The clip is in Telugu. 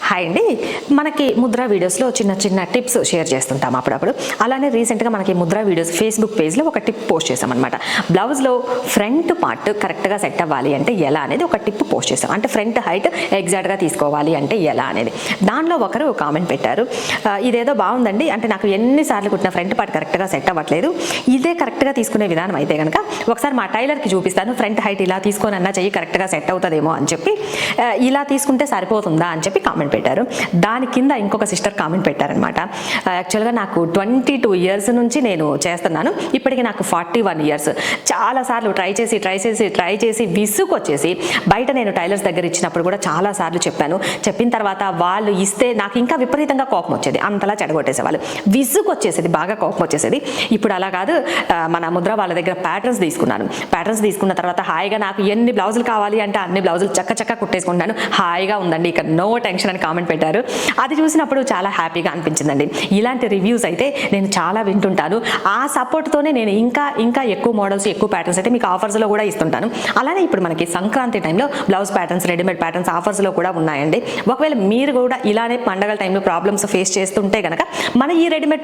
హాయ్ అండి. మనకి ముద్రా వీడియోస్లో చిన్న చిన్న టిప్స్ షేర్ చేస్తుంటాం అప్పుడప్పుడు. అలానే రీసెంట్గా మనకి ముద్రా వీడియోస్ ఫేస్బుక్ పేజ్లో ఒక టిప్ పోస్ట్ చేసామన్నమాట. బ్లౌజ్లో ఫ్రంట్ పార్ట్ కరెక్ట్గా సెట్ అవ్వాలి అంటే ఎలా అనేది ఒక టిప్ పోస్ట్ చేసాం. అంటే ఫ్రంట్ హైట్ ఎగ్జాక్ట్గా తీసుకోవాలి అంటే ఎలా అనేది. దానిలో ఒకరు కామెంట్ పెట్టారు, ఇదేదో బాగుందండి, అంటే నాకు ఎన్నిసార్లు కుట్టిన ఫ్రంట్ పార్ట్ కరెక్ట్గా సెట్ అవ్వట్లేదు, ఇదే కరెక్ట్గా తీసుకునే విధానం అయితే కనుక ఒకసారి మా టైలర్కి చూపిస్తాను, ఫ్రంట్ హైట్ ఇలా తీసుకొని అన్నా చెయ్యి కరెక్ట్గా సెట్ అవుతుందేమో అని చెప్పి, ఇలా తీసుకుంటే సరిపోతుందా అని చెప్పి కామెంట్ పెట్టారు. దాని కింద ఇంకొక సిస్టర్ కామెంట్ పెట్టారనమాట. యాక్చువల్గా నాకు 22 years నుంచి నేను చేస్తున్నాను, ఇప్పటికి నాకు 41 years. చాలాసార్లు ట్రై చేసి విసుకొచ్చేసి బయట నేను టైలర్స్ దగ్గర ఇచ్చినప్పుడు కూడా చాలాసార్లు చెప్పిన తర్వాత వాళ్ళు ఇస్తే నాకు ఇంకా విపరీతంగా కోపం వచ్చేది, అంతలా చెడగొట్టేసేవాళ్ళు, విసుకొచ్చేసేది, బాగా కోపం వచ్చేసేది. ఇప్పుడు అలా కాదు, మన ముద్ర వాళ్ళ దగ్గర ప్యాటర్న్స్ తీసుకున్న తర్వాత హాయిగా నాకు ఎన్ని బ్లౌజులు కావాలి అంటే అన్ని బ్లౌజులు చక్క కుట్టేసుకుంటాను, హాయిగా ఉందండి, ఇక నో టెన్షన్ అని కామెంట్ పెట్టారు. అది చూసినప్పుడు చాలా హ్యాపీగా అనిపించిందండి. ఇలాంటి రివ్యూస్ అయితే నేను చాలా వింటుంటాను. ఆ సపోర్ట్తోనే నేను ఇంకా ఎక్కువ మోడల్స్, ఎక్కువ ప్యాటర్న్స్ అయితే మీకు ఆఫర్స్లో కూడా ఇస్తుంటాను. అలానే ఇప్పుడు మనకి సంక్రాంతి టైంలో బ్లౌజ్ ప్యాటర్న్స్, రెడీమేడ్ ప్యాటర్న్స్ ఆఫర్స్లో కూడా ఉన్నాయండి. ఒకవేళ మీరు కూడా ఇలానే పండగల టైంలో ప్రాబ్లమ్స్ ఫేస్ చేస్తుంటే కనుక మన ఈ రెడీమేడ్